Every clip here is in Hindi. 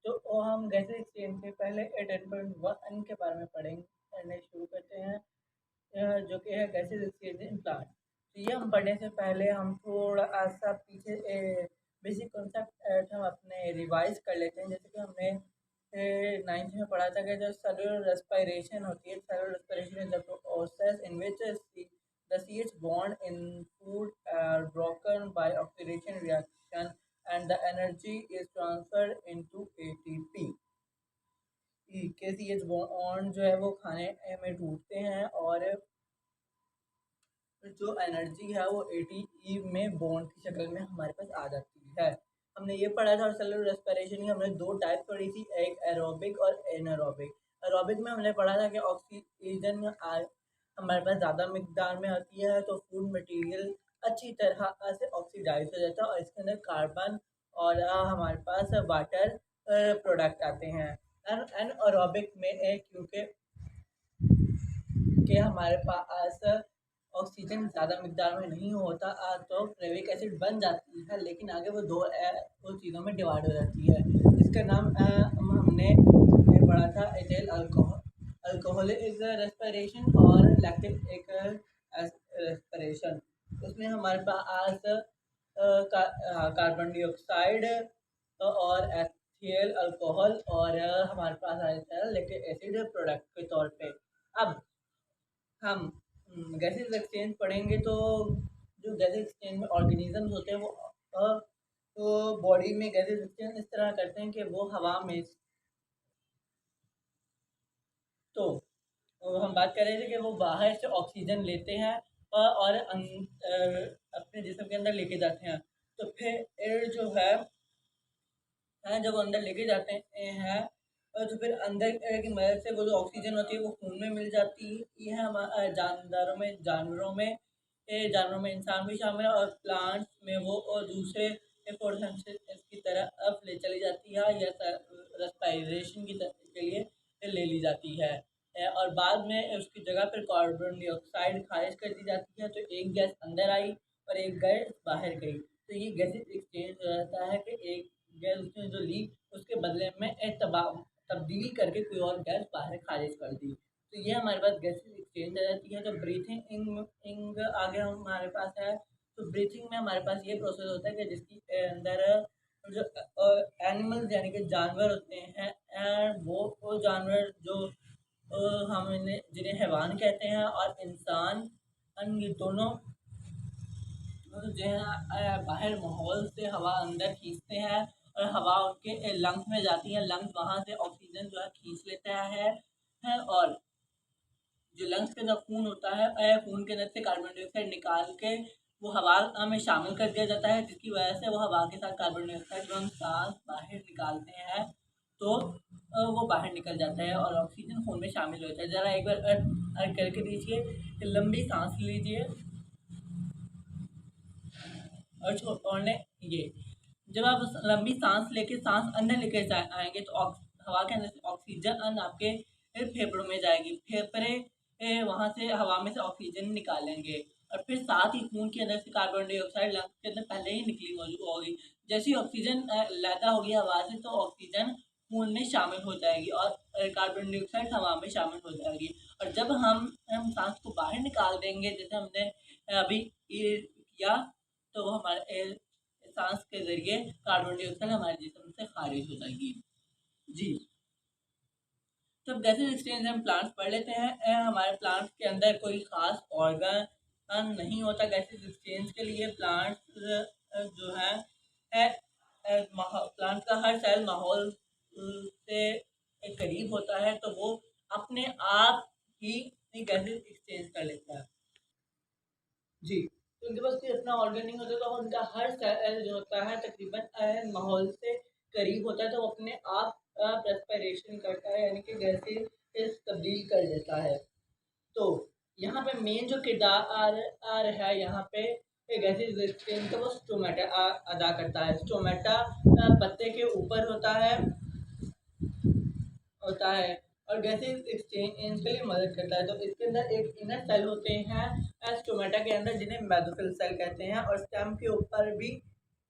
तो हम गैसेस एक्सचेंज से पहले 10.1 के बारे में पढ़ने शुरू करते हैं, जो कि है गैसेस एक्सचेंज इन प्लांट। तो ये हम पढ़ने से पहले हम थोड़ा सा पीछे बेसिक कॉन्सेप्ट हम अपने रिवाइज कर लेते हैं। जैसे कि हमने 9th में पढ़ा था कि जो सेलुलर रेस्पिरेशन होती है, cellular respiration is the process in which the CH bond in food are broken by oxidation reaction and the energy is transferred into ATP। के CH बॉन्ड जो है वो खाने में टूटते हैं और जो एनर्जी है वो ATE में बॉन्ड की शक्ल में हमारे पास आ जाती है। हमने ये पढ़ा था। और सेलुलर रेस्पिरेशन की हमने दो टाइप पढ़ी थी, एक एरोबिक और एनारोबिक। एरोबिक में हमने पढ़ा था कि ऑक्सीजन हमारे पास ज़्यादा मिकदार में आती है, तो फूड मटेरियल अच्छी तरह से ऑक्सीडाइज हो जाता है और इसके अंदर कार्बन और हमारे पास वाटर प्रोडक्ट आते हैं। एनारोबिक में क्योंकि हमारे पास ऑक्सीजन ज़्यादा मिकदार में नहीं होता, तो फ्लेविक एसिड बन जाती है, लेकिन आगे वो दो चीज़ों में डिवाइड हो जाती है, जिसका नाम हमने पढ़ा था एथिल अल्कोहलिक रेस्पिरेशन और लैक्टिक रेस्पिरेशन। उसमें हमारे पास कार्बन डाइऑक्साइड और एथिल अल्कोहल और हमारे पास आता है लैक्टिक एसिड प्रोडक्ट के तौर पे। अब हम गैसेस एक्सचेंज पढ़ेंगे, तो जो गैसेस एक्सचेंज में ऑर्गेनिजम्स होते हैं वो तो बॉडी में गैसेस एक्सचेंज इस तरह करते हैं कि वो हवा में तो हम बात कर रहे थे कि वो बाहर से ऑक्सीजन लेते हैं और अपने जिस्म के अंदर लेके जाते हैं। तो फिर जो है जब अंदर लेके जाते हैं तो फिर अंदर की मदद से वो जो ऑक्सीजन होती है वो खून में मिल जाती है। जानवरों में इंसान भी शामिल है और प्लांट्स में वो और दूसरे फोटोसिंथेसिस की तरफ ले चली जाती है या रेस्पिरेशन के लिए ले ली जाती है। और बाद में उसकी जगह पर कार्बन डाइऑक्साइड खारिज कर दी जाती है, तो एक गैस अंदर आई और एक गैस बाहर गई। तो ये गैसेस एक्सचेंज हो जाता है कि एक गैस उसने जो ली उसके बदले में तब्दील करके कोई और गैस बाहर खारिज कर दी। तो ये हमारे पास गैसेस एक्सचेंज हो जाती है। तो ब्रीथिंग आगे हमारे पास है। तो ब्रीथिंग में हमारे पास ये प्रोसेस होता है कि जिसकी अंदर जो एनिमल्स यानी कि जानवर होते हैं, वो जानवर जो हम जिन्हें हैवान कहते हैं, और इंसान, ये दोनों जो है बाहर माहौल से हवा अंदर खींचते हैं और हवा उनके लंग्स में जाती है। लंग्स वहाँ से ऑक्सीजन जो है खींच लेता है और जो लंग्स के अंदर खून होता है, खून के अंदर से कार्बन डाइऑक्साइड निकाल के वो हवा में शामिल कर दिया जाता है, जिसकी वजह से वो हवा के साथ कार्बन डाइऑक्साइड जो हम सांस बाहर निकालते हैं तो वो बाहर निकल जाता है और ऑक्सीजन खून में शामिल होता है। ज़रा एक बार करके दीजिए, लंबी सांस लीजिए और छोड़ने। ये जब आप लंबी सांस लेके सांस अंदर लेके आएंगे तो हवा के अंदर से ऑक्सीजन आपके फेफड़ों में जाएगी। फेफड़े वहाँ से हवा में से ऑक्सीजन निकालेंगे और फिर साथ ही खून के अंदर से कार्बन डाइऑक्साइड लंग्स के अंदर पहले ही निकली मौजूद होगी। जैसे ही ऑक्सीजन लैदा होगी हवा से, तो ऑक्सीजन खून में शामिल हो जाएगी और कार्बन डाइऑक्साइड हवा में शामिल हो जाएगी। और जब हम सांस को बाहर निकाल देंगे, जैसे हमने अभी किया, तो वो हमारे सांस के जरिए कार्बन डाइऑक्साइड हमारे जिस्म से खारिज हो जाएगी। जी, तो गैसेस एक्सचेंज हम प्लांट्स पढ़ लेते हैं। हमारे प्लांट्स के अंदर कोई खास ऑर्गन नहीं होता गैसेस एक्सचेंज के लिए। प्लांट्स जो है प्लांट का हर सेल माहौल से करीब होता है, तो वो अपने आप ही गैसेस एक्सचेंज कर लेता है। जी, तो उनके पास कोई अपना ऑर्गन नहीं होता, तो उनका हर सेल जो होता है तकरीबन माहौल से करीब होता है, तो वो अपने आप रेस्पिरेशन करता है, यानी कि गैसेस तब्दील कर देता है। तो यहाँ पे मेन जो किरदार है यहाँ पे गैसेस एक्सचेंज का, वो स्टोमेटा अदा करता है। स्टोमेटा पत्ते के ऊपर होता है और गैसेस एक्सचेंज के लिए मदद करता है। तो इसके अंदर एक इनर सेल होते हैं स्टोमेटा के अंदर, जिन्हें मेसोफिल सेल कहते हैं, और स्टेम के ऊपर भी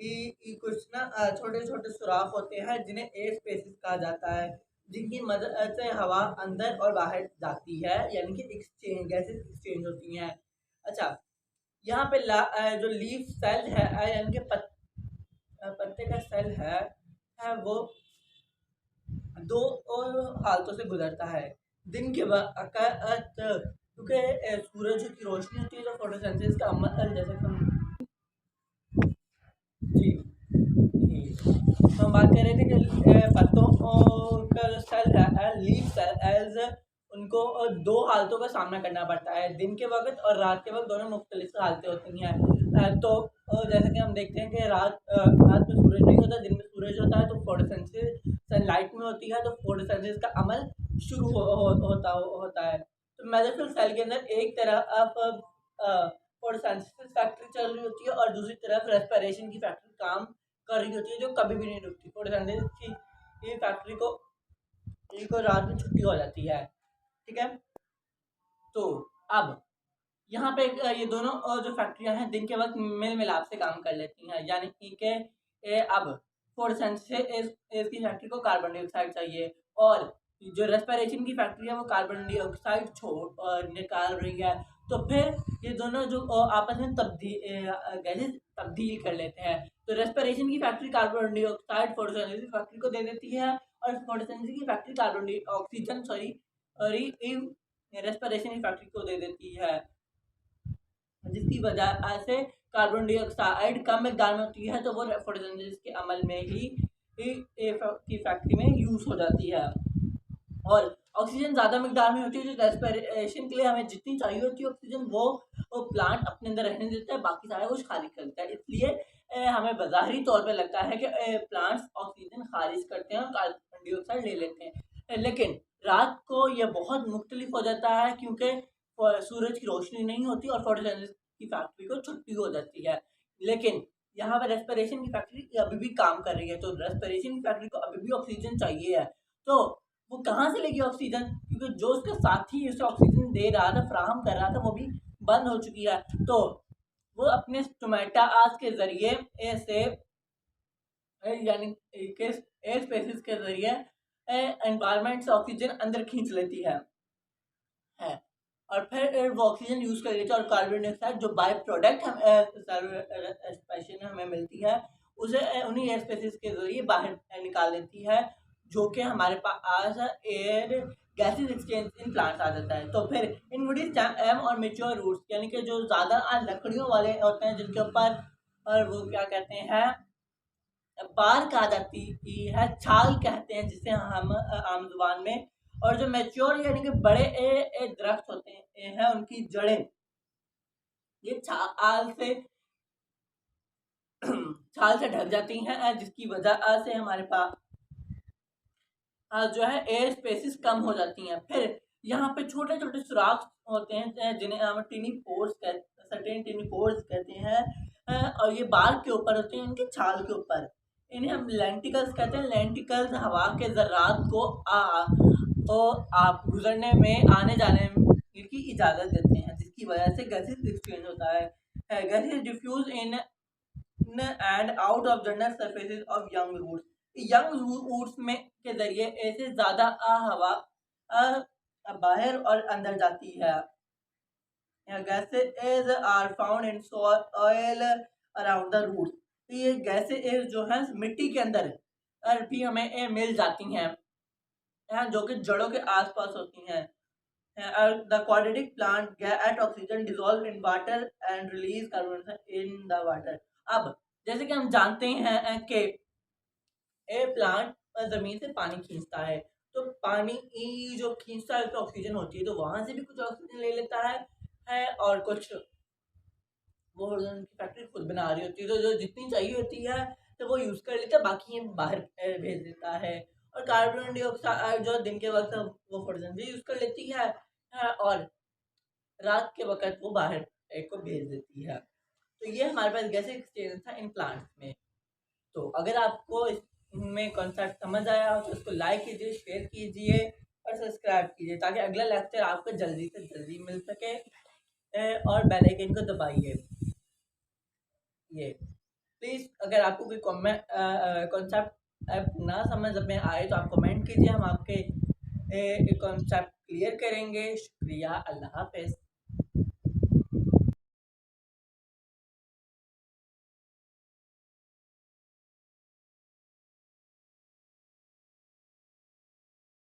कुछ ना छोटे छोटे सुराख होते हैं जिन्हें एयर स्पेसेस कहा जाता है, जिनकी मदद से हवा अंदर और बाहर जाती है, यानी कि एक्सचेंज गैसेस एक्सचेंज होती हैं। अच्छा, यहाँ पे जो लीफ सेल है यानी कि पत्ते का सेल है वो दो और हालतों से गुजरता है। दिन के वक्त क्योंकि सूरज की रोशनी होती है जो फोटोसिंथेसिस का अमल, जैसे कि हम जी तो हम बात कर रहे थे कि पत्तों का जो सेल है लीफ सेल्स, उनको दो हालतों का सामना करना पड़ता है, दिन के वक्त और रात के वक्त दोनों मुख्तलिफ हालतें होती हैं। तो जैसे कि हम देखते हैं कि रात में सूरज नहीं होता, दिन में सूरज होता है, तो फोटोसिंथेसिस सनलाइट में होती है, तो फोटोसिंथेसिस का अमल शुरू होता है। तो मेसोफिल सेल के अंदर एक तरफ फोटोसिंथेसिस फैक्ट्री चल रही होती है और दूसरी तरफ रेस्पिरेशन की फैक्ट्री काम कर रही होती है, जो कभी भी नहीं रुकती। फोटोसिंथेसिस की ये फैक्ट्री को रात में छुट्टी हो जाती है, ठीक है। तो अब यहाँ पे ये दोनों जो फैक्ट्रियां हैं दिन के वक्त मेल मिलाप से काम कर लेती हैं, यानी कि अब फोटोसिंथेसिस की फैक्ट्री को कार्बन डाइऑक्साइड चाहिए, और जो रेस्पिरेशन की फैक्ट्री है वो कार्बन डाइऑक्साइड निकाल रही है। तो फिर ये दोनों जो आपस में गैसेस तब्दील कर लेते हैं। तो रेस्पिरेशन की factory carbon dioxide photosynthesis factory को दे देती है, और फोटोसिंथेसिस की फैक्ट्री कार्बन ऑक्सीजन रेस्पिरेशन की फैक्ट्री को दे देती है, जिसकी वजह से कार्बन डाइऑक्साइड कम मिकदार में होती है, तो वो फोटोसिंथेसिस के अमल में ही की फैक्ट्री में यूज हो जाती है। और ऑक्सीजन ज़्यादा मिकदार में होती है, जो रेस्पिरेशन के लिए हमें जितनी चाहिए होती है ऑक्सीजन, वो प्लांट अपने अंदर रहने देता है, बाकी सारा कुछ खारिज कर देता है। इसलिए हमें बाज़ारी तौर पे लगता है कि प्लांट्स ऑक्सीजन खारिज करते हैं और कार्बन डाइऑक्साइड ले लेते हैं, लेकिन रात को ये बहुत मुख्तलिफ हो जाता है, क्योंकि सूरज की रोशनी नहीं होती और फोटोसिंथेसिस की फैक्ट्री को छुट्टी हो जाती है। लेकिन यहाँ पर रेस्पिरेशन की फैक्ट्री अभी भी काम कर रही है, तो रेस्पिरेशन की फैक्ट्री को अभी भी ऑक्सीजन चाहिए है। तो वो कहाँ से लेगी ऑक्सीजन, क्योंकि जो उसके साथी उसे ऑक्सीजन दे रहा था, फराहम कर रहा था, वो भी बंद हो चुकी है। तो वो अपने स्टोमेटास के जरिए से यानी एयर स्पेसिस के जरिए एनवायरनमेंट से ऑक्सीजन अंदर खींच लेती है और फिर वो ऑक्सीजन यूज कर लेती है, और कार्बन डाइऑक्साइड जो बाय प्रोडक्ट हमें मिलती है, उसे उन्हीं एयर स्पेसिस के जरिए बाहर निकाल देती है, जो कि हमारे पास air gases exchange in plants आ जाता है। तो फिर इन वुडी एम और मेच्योर रूट्स, यानी कि जो ज़्यादा लकड़ियों वाले होते हैं, जिनके ऊपर और वो क्या कहते हैं बार्क आ जाती है, छाल कहते हैं जिसे हम आम जुबान में, और जो मैच्योर यानी कि बड़े दरख्त होते हैं उनकी जड़ें ये छाल से ढक जाती हैं, जिसकी वजह से हमारे पास जो है एयर स्पेसिस कम हो जाती हैं। फिर यहाँ पे छोटे छोटे सुराख होते हैं जिन्हें हम टिनी पोर्स कहते हैं, और ये बाल के ऊपर होते हैं, इनके छाल के ऊपर, इन्हें हम लेंटिकल्स कहते हैं। लेंटिकल्स हवा के जर्रात को आप गुजरने में आने जाने की इजाज़त देते हैं, जिसकी वजह से गैसेस एक्सचेंज होता है। Gases diffuse in and out of general surfaces of young roots. Young roots में के जरिए ऐसे ज़्यादा हवा बाहर और अंदर जाती है। Gases are found in soil around the roots. ये गैसेज जो है मिट्टी के अंदर भी हमें मिल जाती हैं, जो कि जड़ों के आसपास होती हैं। The aquatic plant get oxygen dissolved in water and release carbon dioxide in the water। अब जैसे कि हम जानते हैं कि प्लांट जमीन से पानी खींचता है, तो पानी जो खींचता है तो ऑक्सीजन होती है, तो वहां से भी कुछ ऑक्सीजन ले लेता है और कुछ वो की फैक्ट्री खुद बना रही होती है, तो जो जितनी चाहिए होती है तो वो यूज कर लेता है, बाकी बाहर भेज देता है। और कार्बन डाइऑक्साइड जो दिन के वक्त वो फोटोसिंथेसिस यूज कर लेती है, और रात के वक्त वो बाहर को भेज देती है। तो ये हमारे पास गैस एक्सचेंज था इन प्लांट्स में। तो अगर आपको इसमें कॉन्सेप्ट समझ आया हो तो इसको लाइक कीजिए, शेयर कीजिए और सब्सक्राइब कीजिए, ताकि अगला लेक्चर आपको जल्दी से जल्दी मिल सके, और बेल आइकन को दबाइए। ये प्लीज़ अगर आपको कोई कॉन्सेप्ट ऐप ना समझ में आए तो आप कमेंट कीजिए, हम आपके कॉन्सेप्ट क्लियर करेंगे। शुक्रिया, अल्लाह हाफ़िज़।